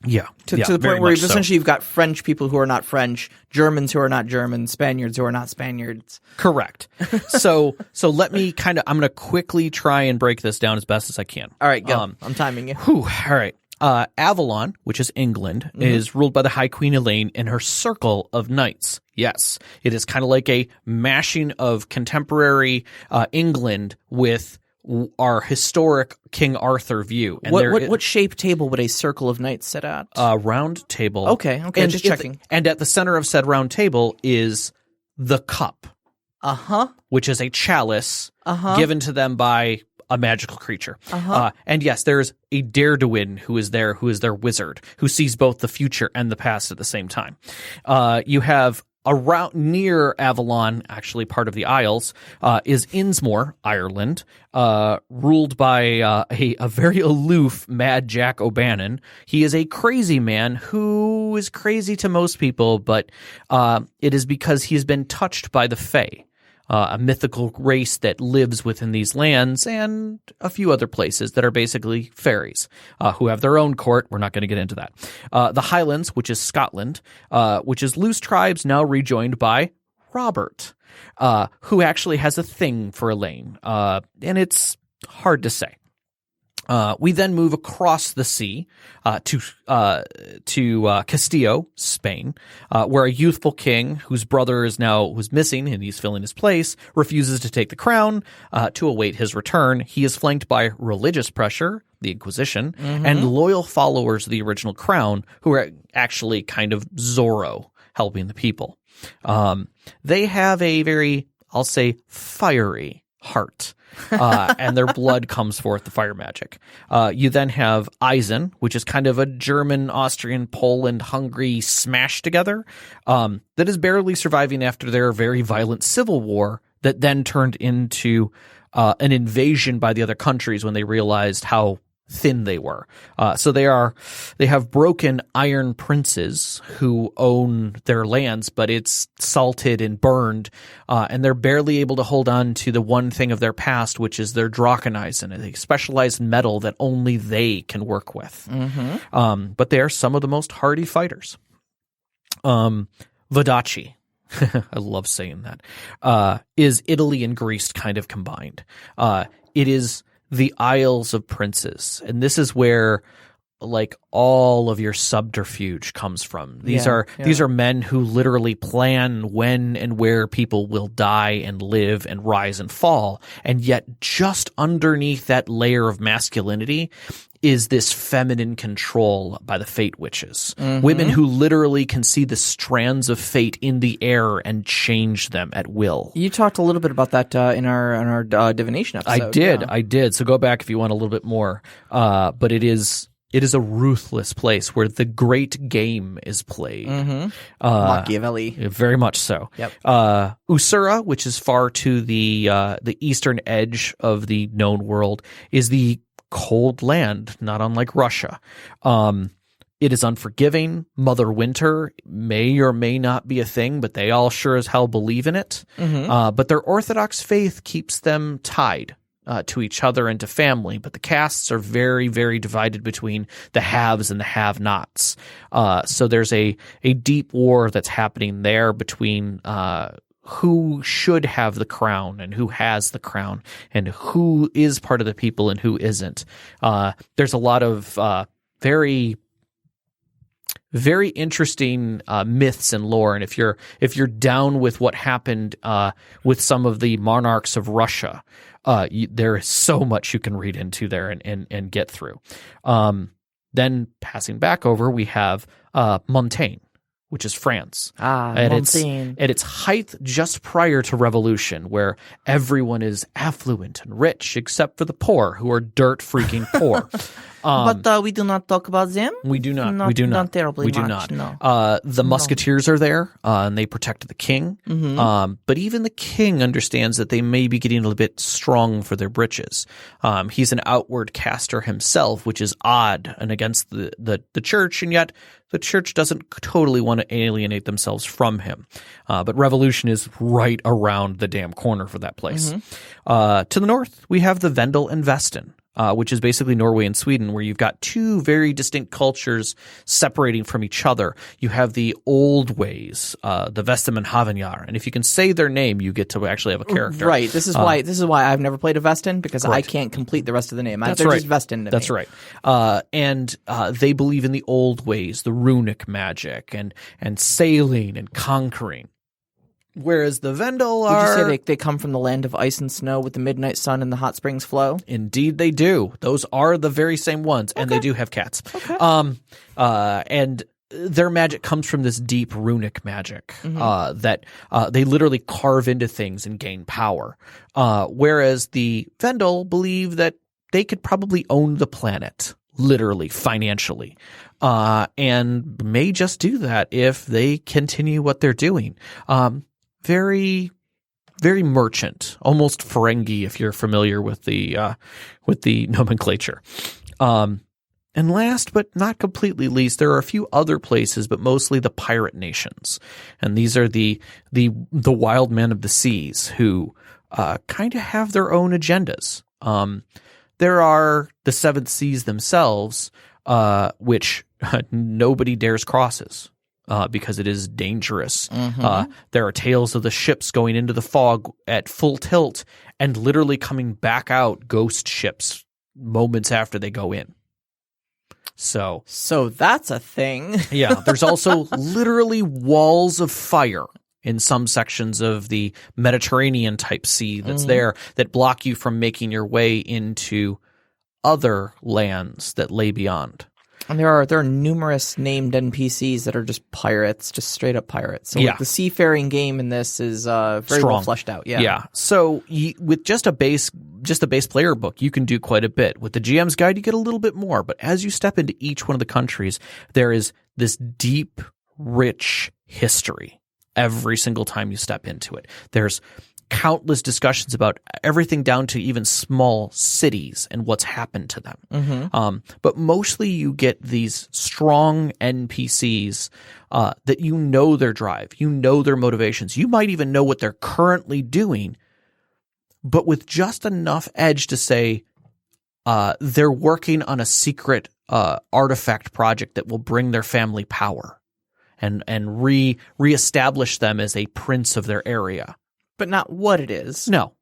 Yeah. To the point where essentially you've got French people who are not French, Germans who are not Germans, Spaniards who are not Spaniards. Correct. So let me I'm going to quickly try and break this down as best as I can. All right, go. I'm timing you. All right. Avalon, which is England, is ruled by the High Queen Elaine and her circle of knights. Yes, it is kind of like a mashing of contemporary England with our historic King Arthur view. And what shaped table would a circle of knights sit at? Round table. Okay, and just checking. And at the center of said round table is the cup. Which is a chalice given to them by a magical creature. And yes, there's a Daredewin who is there, who is their wizard, who sees both the future and the past at the same time. You have around near Avalon, actually part of the Isles, is Innsmore, Ireland, ruled by a very aloof Mad Jack O'Bannon. He is a crazy man who is crazy to most people, but it is because he's been touched by the Fae, a mythical race that lives within these lands and a few other places that are basically fairies who have their own court. We're not going to get into that. The Highlands, which is Scotland, which is loose tribes now rejoined by Robert, who actually has a thing for Elaine, and it's hard to say. We then move across the sea to Castillo, Spain, where a youthful king whose brother was missing and he's filling his place, refuses to take the crown to await his return. He is flanked by religious pressure, the Inquisition, and loyal followers of the original crown, who are actually kind of Zorro helping the people. They have a very, I'll say, fiery heart. And their blood comes forth, the fire magic. You then have Eisen, which is kind of a German, Austrian, Poland, Hungary smashed together, that is barely surviving after their very violent civil war that then turned into an invasion by the other countries when they realized how thin they were. So they have broken iron princes who own their lands, but it's salted and burned, and they're barely able to hold on to the one thing of their past, which is their Dracheneisen, a specialized metal that only they can work with. But they are some of the most hardy fighters. Vodacce, I love saying that, is Italy and Greece kind of combined. It is the Isles of Princes, and this is where like all of your subterfuge comes from. These are men who literally plan when and where people will die and live and rise and fall. And yet just underneath that layer of masculinity is this feminine control by the fate witches. Women who literally can see the strands of fate in the air and change them at will. You talked a little bit about that in our divination episode. I did. So go back if you want a little bit more. But it is a ruthless place where the great game is played. Machiavelli. Very much so. Yep. Usura, which is far to the eastern edge of the known world, is the cold land, not unlike Russia. It is unforgiving. Mother Winter may or may not be a thing, but they all sure as hell believe in it. But their Orthodox faith keeps them tied to each other and to family, but the castes are very, very divided between the haves and the have-nots. So there's a deep war that's happening there between who should have the crown and who has the crown and who is part of the people and who isn't. There's a lot of very, very interesting myths and lore, and if you're down with what happened with some of the monarchs of Russia, there is so much you can read into there and get through. Then passing back over, we have Montaigne, which is France. At its height just prior to revolution, where everyone is affluent and rich except for the poor, who are dirt freaking poor. But we do not talk about them. We do not. Not terribly we do much, not. No. The musketeers are there, and they protect the king. But even the king understands that they may be getting a little bit strong for their britches. He's an outward caster himself, which is odd and against the church, and yet the church doesn't totally want to alienate themselves from him. But revolution is right around the damn corner for that place. To the north, we have the Vendel and Vesten. Which is basically Norway and Sweden, where you've got two very distinct cultures separating from each other. You have the old ways, the Vestem and Havanjar, and if you can say their name, you get to actually have a character. Right. This is why I've never played a Vesten, because I can't complete the rest of the name. They're just Vesten to That's me. right. And they believe in the old ways, the runic magic, and sailing and conquering. Whereas the Vendel are... Would you say they come from the land of ice and snow with the midnight sun and the hot springs flow? Indeed they do. Those are the very same ones, and they do have cats. Okay. And their magic comes from this deep runic magic that they literally carve into things and gain power. Whereas the Vendel believe that they could probably own the planet, literally, financially, and may just do that if they continue what they're doing. Very, very merchant, almost Ferengi, if you're familiar with the nomenclature. And last but not completely least, there are a few other places, but mostly the pirate nations, and these are the wild men of the seas who kind of have their own agendas. There are the Seventh Seas themselves, which nobody dares crosses. Because it is dangerous. There are tales of the ships going into the fog at full tilt and literally coming back out ghost ships moments after they go in. So that's a thing. Yeah, there's also literally walls of fire in some sections of the Mediterranean type sea that's there that block you from making your way into other lands that lay beyond. And there are numerous named NPCs that are just pirates, just straight up pirates. So like the seafaring game in this is very well fleshed out. Yeah. Yeah. So with just a base player book, you can do quite a bit. With the GM's guide, you get a little bit more. But as you step into each one of the countries, there is this deep, rich history every single time you step into it. There's countless discussions about everything down to even small cities and what's happened to them. But mostly you get these strong NPCs that you know their drive, you know their motivations, you might even know what they're currently doing, but with just enough edge to say they're working on a secret artifact project that will bring their family power and reestablish them as a prince of their area. But not what it is. No.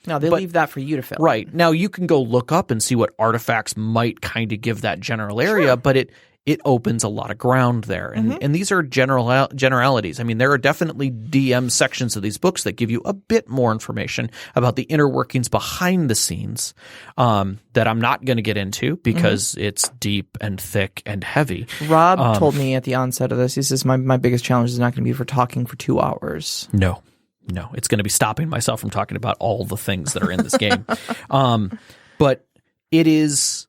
No, they leave that for you to fill. Right. Now, you can go look up and see what artifacts might kind of give that general area, but it opens a lot of ground there. And these are generalities. I mean, there are definitely DM sections of these books that give you a bit more information about the inner workings behind the scenes that I'm not going to get into because it's deep and thick and heavy. Rob told me at the onset of this, he says, my biggest challenge is not going to be for talking for 2 hours. No, it's going to be stopping myself from talking about all the things that are in this game. But it is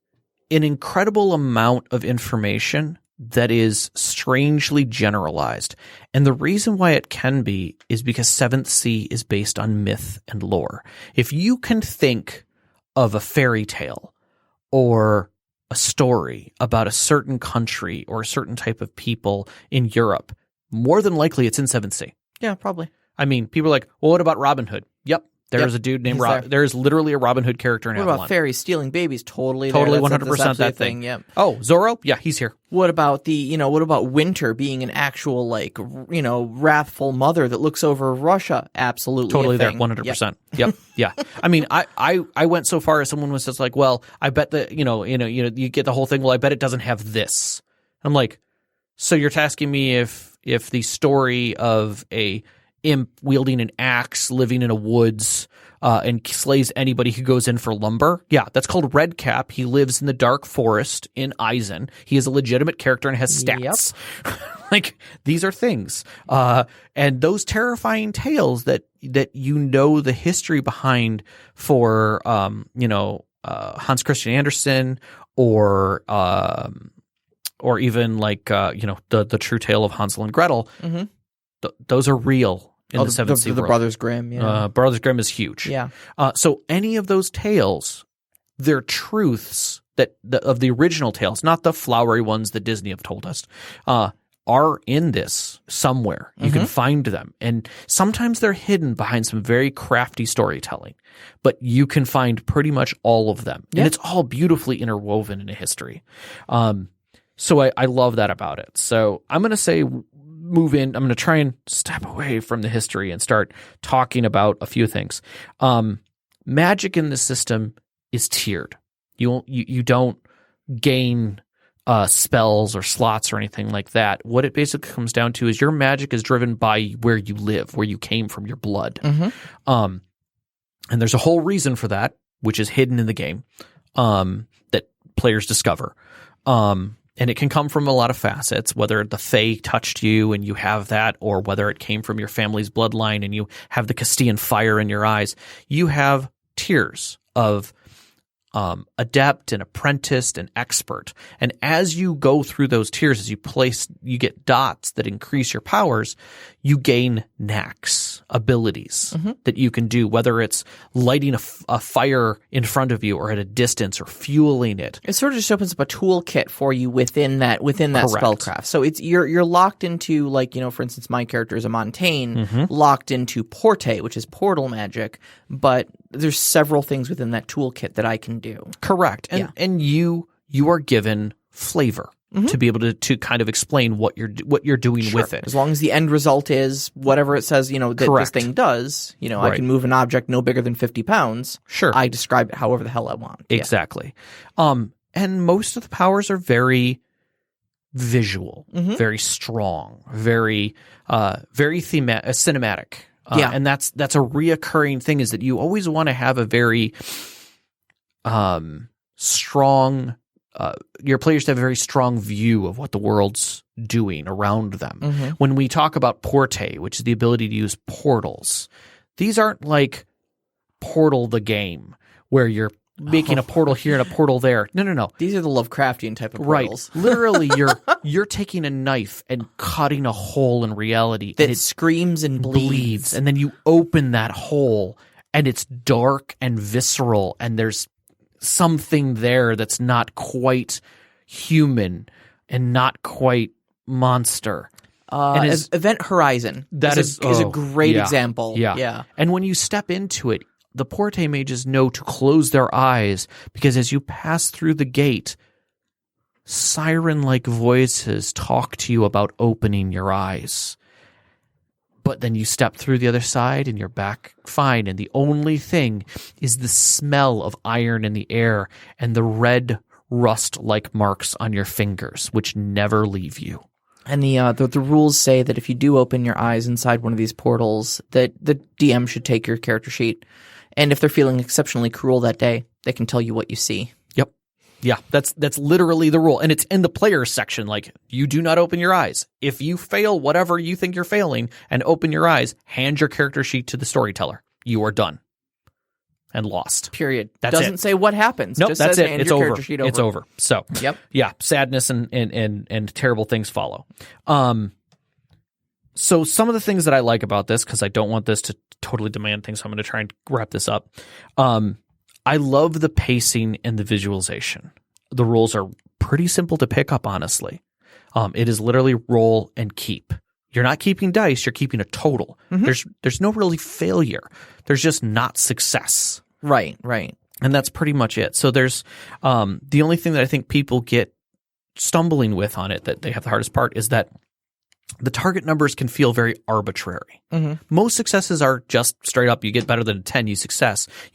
an incredible amount of information that is strangely generalized. And the reason why it can be is because 7th Sea is based on myth and lore. If you can think of a fairy tale or a story about a certain country or a certain type of people in Europe, more than likely it's in 7th Sea. Yeah, probably. I mean, people are like, well, what about Robin Hood? Yep. There's a dude named Rob. There is literally a Robin Hood character in What Avalon. about fairies stealing babies? Totally 100% that thing. Yep. Oh, Zorro? Yeah, he's here. What about what about Winter being an actual, wrathful mother that looks over Russia? Absolutely. Totally a there, thing. 100%. Yep. Yeah. I mean, I went so far as someone was just like, well, I bet that, you get the whole thing. Well, I bet it doesn't have this. I'm like, so you're asking me if the story of a imp wielding an axe, living in a woods, and slays anybody who goes in for lumber. Yeah, that's called Redcap. He lives in the dark forest in Eisen. He is a legitimate character and has stats. Yep. These are things. And those terrifying tales that the history behind for Hans Christian Andersen or even the true tale of Hansel and Gretel. Mm-hmm. Those are real in the 7th Sea world. The Brothers Grimm, yeah. Brothers Grimm is huge. Yeah. So any of those tales, they're truths of the original tales, not the flowery ones that Disney have told us, are in this somewhere. You can find them. And sometimes they're hidden behind some very crafty storytelling. But you can find pretty much all of them. Yeah. And it's all beautifully interwoven in a history. So I love that about it. So I'm going to say move in. I'm going to try and step away from the history and start talking about a few things. Magic in the system is tiered. You don't gain spells or slots or anything like that. What it basically comes down to is your magic is driven by where you live, where you came from, your blood. And there's a whole reason for that, which is hidden in the game, that players discover. And it can come from a lot of facets, whether the Fae touched you and you have that, or whether it came from your family's bloodline and you have the Castilian fire in your eyes. You have tiers of adept and apprenticed and expert. And as you go through those tiers, as you get dots that increase your powers, you gain knacks, abilities that you can do, whether it's lighting a fire in front of you or at a distance or fueling it. It sort of just opens up a toolkit for you within that spellcraft. So it's you're locked into, for instance, my character is a Montaigne, locked into Porte, which is portal magic, but there's several things within that toolkit that I can do. Correct. And you are given flavor to be able to kind of explain what you're doing with it. As long as the end result is whatever it says, that this thing does, right. I can move an object no bigger than 50 pounds. Sure. I describe it however the hell I want. Exactly. And most of the powers are very visual, very strong, very cinematic. And that's a reoccurring thing, is that you always want to have a very strong, your players to have a very strong view of what the world's doing around them. When we talk about Porte, which is the ability to use portals, these aren't like Portal the game, where you're making a portal here and a portal there. No. These are the Lovecraftian type of portals. Right. Literally, you're taking a knife and cutting a hole in reality. That and it screams and bleeds. And then you open that hole, and it's dark and visceral, and there's something there that's not quite human and not quite monster. Event Horizon is a great example. Yeah. And when you step into it, the Porte mages know to close their eyes, because as you pass through the gate, siren-like voices talk to you about opening your eyes. But then you step through the other side and you're back fine. And the only thing is the smell of iron in the air and the red rust-like marks on your fingers, which never leave you. And the rules say that if you do open your eyes inside one of these portals, that the DM should take your character sheet. And if they're feeling exceptionally cruel that day, they can tell you what you see. Yep. Yeah, that's literally the rule. And it's in the players section. Like, you do not open your eyes. If you fail whatever you think you're failing and open your eyes, hand your character sheet to the storyteller. You are done. And lost. Period. That's Doesn't it. say what happens. Nope, Just that's says it. hand It's your over. character sheet It's over. So, Yep. yeah, sadness and terrible things follow. So some of the things that I like about this, because I don't want this to totally demand things, so I'm going to try and wrap this up. I love the pacing and the visualization. The rules are pretty simple to pick up, honestly. It is literally roll and keep. You're not keeping dice, you're keeping a total. Mm-hmm. There's no really failure. There's just not success. Right. And that's pretty much it. So there's the only thing that I think people get stumbling with on it, that they have the hardest part, is that the target numbers can feel very arbitrary. Mm-hmm. Most successes are just straight up, you get better than a 10, you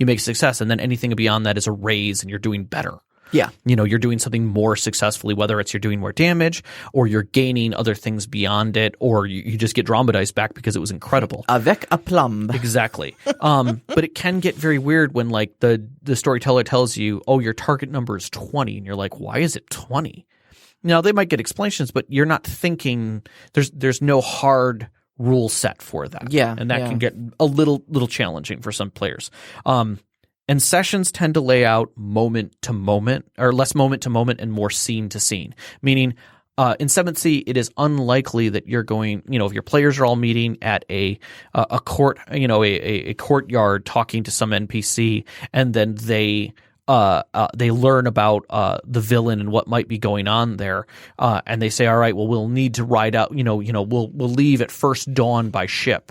make success, and then anything beyond that is a raise and you're doing better. Yeah. You're doing something more successfully, whether it's you're doing more damage or you're gaining other things beyond it, or you just get drama dice back because it was incredible. Avec aplomb. Exactly. But it can get very weird when like the storyteller tells you, oh, your target number is 20. And you're like, why is it 20? Now, they might get explanations, but you're not thinking there's no hard rule set for that. Yeah. And that can get a little challenging for some players. And sessions tend to lay out moment to moment, or less moment to moment and more scene to scene. Meaning, in 7th Sea, it is unlikely that you're going, if your players are all meeting at a court, a courtyard talking to some NPC, and then they learn about the villain and what might be going on there, and they say, all right, well, we'll need to ride out, we'll leave at first dawn by ship.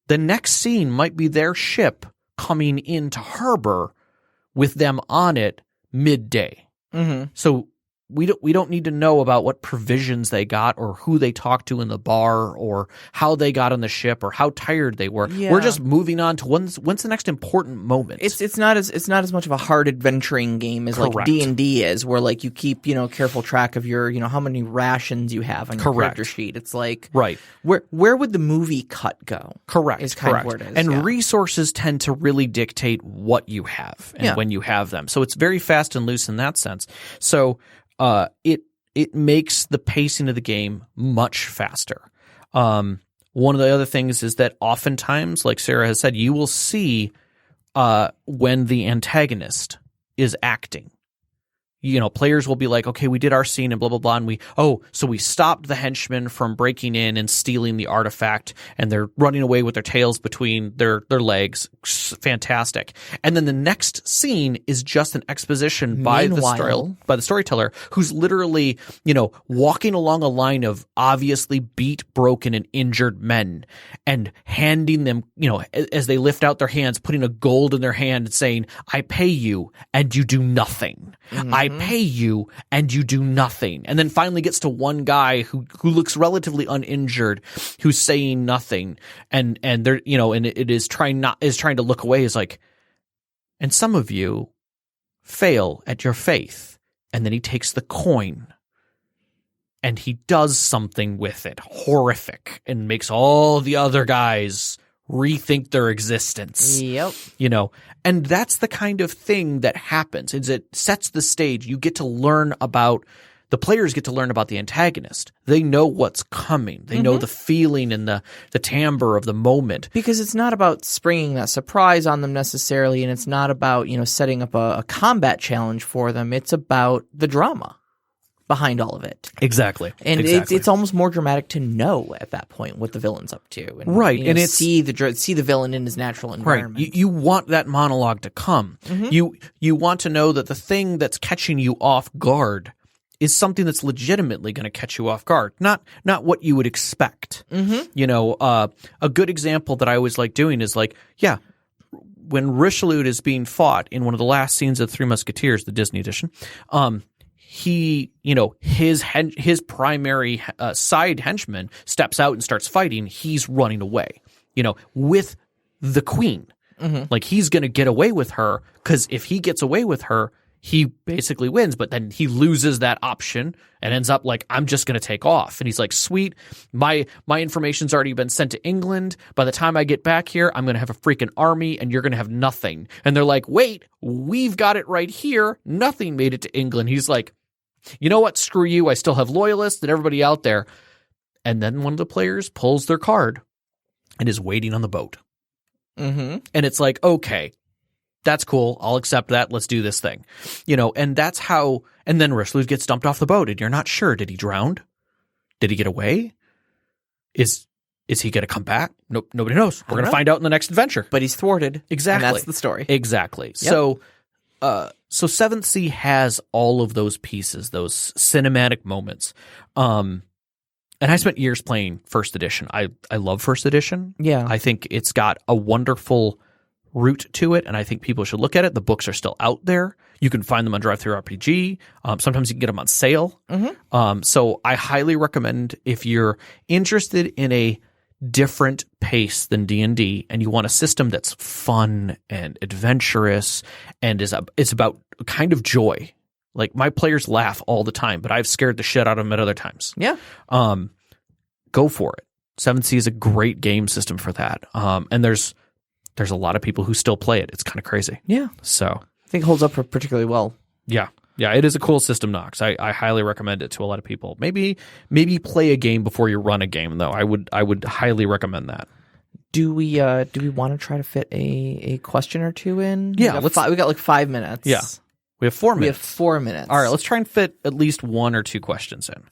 The next scene might be their ship coming into harbor with them on it midday. Mm-hmm. So we don't need to know about what provisions they got or who they talked to in the bar or how they got on the ship or how tired they were. Yeah. We're just moving on to when's the next important moment. It's not as much of a hard adventuring game as Correct. like D&D is, where like you keep careful track of your how many rations you have on your character sheet. It's like right. Where would the movie cut go? Correct. Is kind of where it is. And resources tend to really dictate what you have and when you have them. So it's very fast and loose in that sense. So it makes the pacing of the game much faster. One of the other things is that oftentimes, like Sarah has said, you will see when the antagonist is acting. Players will be like, okay, we did our scene and blah, blah, blah. And so we stopped the henchmen from breaking in and stealing the artifact, and they're running away with their tails between their legs. Fantastic. And then the next scene is just an exposition by the storyteller, who's literally, walking along a line of obviously beat, broken, and injured men and handing them, as they lift out their hands, putting a gold in their hand and saying, I pay you and you do nothing. Mm-hmm. I pay you and you do nothing. And then finally gets to one guy who looks relatively uninjured, who's saying nothing, and they're and it is trying to look away, is like, and some of you fail at your faith. And then he takes the coin and he does something with it horrific and makes all the other guys rethink their existence. Yep. And that's the kind of thing that happens. It sets the stage. The players get to learn about the antagonist. They know what's coming. They know the feeling and the timbre of the moment. Because it's not about springing that surprise on them necessarily, and it's not about, setting up a combat challenge for them. It's about the drama behind all of it. Exactly. And it's almost more dramatic to know at that point what the villain's up to. And, right. And see the villain in his natural environment. Right. You want that monologue to come. Mm-hmm. You want to know that the thing that's catching you off guard is something that's legitimately going to catch you off guard, not what you would expect. Mm-hmm. A good example that I always like doing is when Richelieu is being fought in one of the last scenes of Three Musketeers, the Disney edition, he, his primary side henchman steps out and starts fighting, he's running away, with the queen. Like, he's going to get away with her, because if he gets away with her, he basically wins, but then he loses that option and ends up like, I'm just going to take off. And he's like, sweet, my information's already been sent to England. By the time I get back here, I'm going to have a freaking army and you're going to have nothing. And they're like, wait, we've got it right here. Nothing made it to England. He's like, you know what? Screw you. I still have loyalists and everybody out there. And then one of the players pulls their card and is waiting on the boat. And it's like, okay, that's cool. I'll accept that. Let's do this thing. And that's how, and then Richelieu gets dumped off the boat and you're not sure. Did he drown? Did he get away? Is he going to come back? Nope. Nobody knows. We're going to find out in the next adventure. But he's thwarted. Exactly. And that's the story. Exactly. Yep. So Seventh Sea has all of those pieces, those cinematic moments. And I spent years playing first edition. I love first edition. Yeah. I think it's got a wonderful route to it, and I think people should look at it. The books are still out there. You can find them on Drive-Thru RPG. Sometimes you can get them on sale. So I highly recommend, if you're interested in a different pace than D&D and you want a system that's fun and adventurous and it's about kind of joy. Like, my players laugh all the time, but I've scared the shit out of them at other times. Yeah. Go for it. 7th Sea is a great game system for that. And there's a lot of people who still play it. It's kind of crazy. Yeah. So I think it holds up particularly well. Yeah. Yeah, it is a cool system, Knox. I highly recommend it to a lot of people. Maybe play a game before you run a game, though. I would highly recommend that. Do we want to try to fit a question or two in? Yeah, we got like 5 minutes. Yeah. We have 4 minutes. We have 4 minutes. All right, let's try and fit at least 1 or 2 questions in.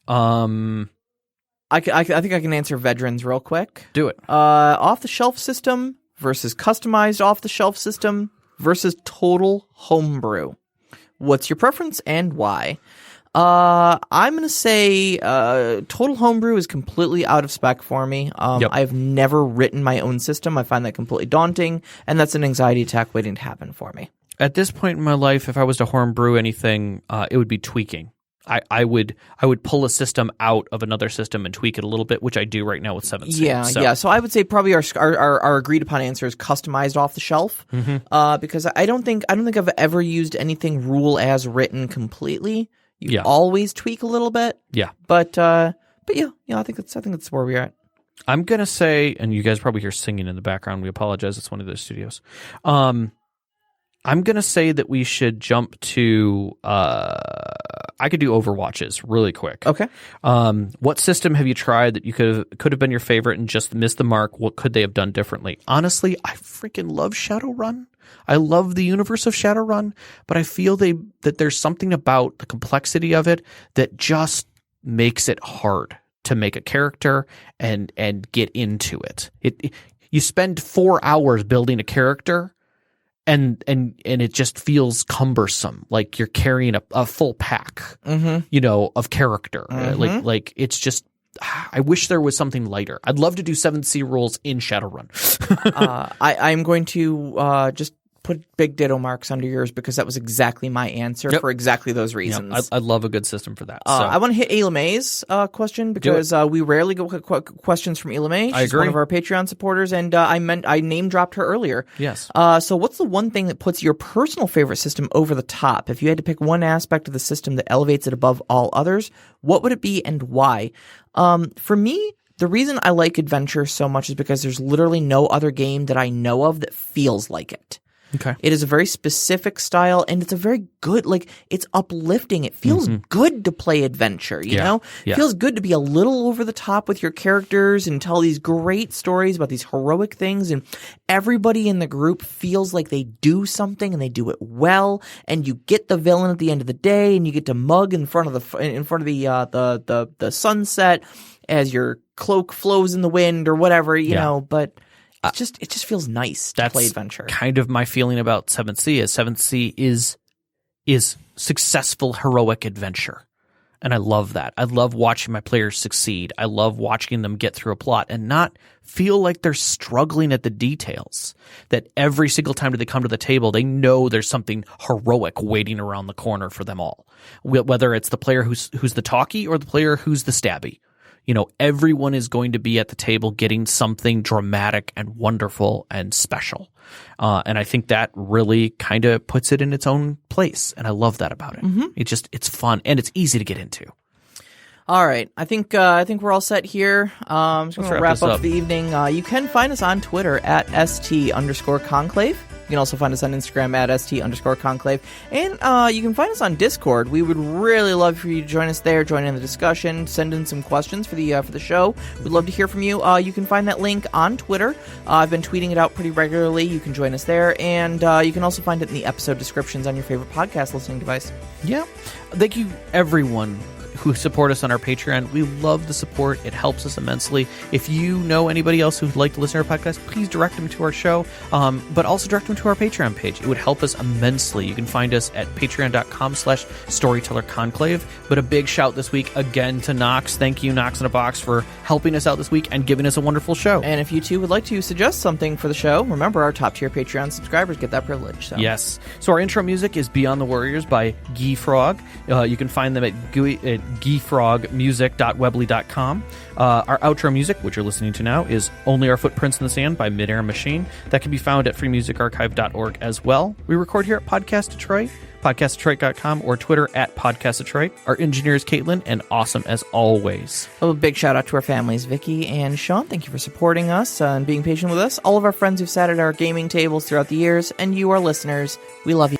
I think I can answer veterans real quick. Do it. Off the shelf system versus customized off the shelf system versus total homebrew. What's your preference and why? I'm going to say total homebrew is completely out of spec for me. I've never written my own system. I find that completely daunting, and that's an anxiety attack waiting to happen for me. At this point in my life, if I was to homebrew anything, it would be tweaking. I would pull a system out of another system and tweak it a little bit, which I do right now with 7th Sea. Yeah. So I would say probably our agreed upon answer is customized off the shelf, because I don't think I've ever used anything rule as written completely. You always tweak a little bit. Yeah. But yeah, I think that's where we're at. I'm gonna say, and you guys probably hear singing in the background. We apologize. It's one of those studios. I'm going to say that we should jump to I could do Overwatches really quick. Okay. What system have you tried that you could have been your favorite and just missed the mark? What could they have done differently? Honestly, I freaking love Shadowrun. I love the universe of Shadowrun, but I feel that there's something about the complexity of it that just makes it hard to make a character and get into it. You spend 4 hours building a character, and it just feels cumbersome, like you're carrying a full pack, of character. Like it's just, I wish there was something lighter. I'd love to do 7th Sea rules in Shadowrun. I'm going to just put big ditto marks under yours, because that was exactly my answer for exactly those reasons. I'd love a good system for that. I want to hit Elamay's question, because we rarely get questions from Elamay. She's one of our Patreon supporters, and I name dropped her earlier. Yes. So what's the one thing that puts your personal favorite system over the top? If you had to pick one aspect of the system that elevates it above all others, what would it be and why? For me, the reason I like adventure so much is because there's literally no other game that I know of that feels like it. Okay. It is a very specific style, and it's a very good, it's uplifting. It feels good to play adventure, you know? It feels good to be a little over the top with your characters and tell these great stories about these heroic things, and everybody in the group feels like they do something and they do it well, and you get the villain at the end of the day, and you get to mug in front of the sunset as your cloak flows in the wind or whatever, you know, but it just feels nice to play adventure. Kind of my feeling about 7th Sea is 7th Sea is successful heroic adventure. And I love that. I love watching my players succeed. I love watching them get through a plot and not feel like they're struggling at the details. That every single time that they come to the table, they know there's something heroic waiting around the corner for them all. Whether it's the player who's the talkie or the player who's the stabby. You know, everyone is going to be at the table getting something dramatic and wonderful and special. And I think that really kind of puts it in its own place. And I love that about it. Mm-hmm. It's fun and it's easy to get into. All right. I think we're all set here. I'm just going to wrap up the evening. You can find us on Twitter at @ST_conclave. You can also find us on Instagram at @ST_conclave. And you can find us on Discord. We would really love for you to join us there, join in the discussion, send in some questions for the show. We'd love to hear from you. You can find that link on Twitter. I've been tweeting it out pretty regularly. You can join us there. And you can also find it in the episode descriptions on your favorite podcast listening device. Yeah. Thank you, everyone who support us on our Patreon. We love the support. It helps us immensely. If you know anybody else who'd like to listen to our podcast, please direct them to our show, but also direct them to our Patreon page. It would help us immensely. You can find us at patreon.com/storytellerconclave. But a big shout this week again to Knox. Thank you, Knox in a Box, for helping us out this week and giving us a wonderful show. And if you too would like to suggest something for the show, remember our top tier Patreon subscribers get that privilege. So. Yes. So our intro music is Beyond the Warriors by Guy Frog. You can find them at guyfrogmusic.weebly.com. Our outro music, which you're listening to now, is Only Our Footprints in the Sand by Midair Machine. That can be found at freemusicarchive.org as well. We record here at Podcast Detroit, podcastdetroit.com, or Twitter at Podcast Detroit. Our engineer is Caitlin, and awesome as always. A big shout out to our families, Vicky and Sean. Thank you for supporting us and being patient with us. All of our friends who've sat at our gaming tables throughout the years, and you, our listeners, we love you.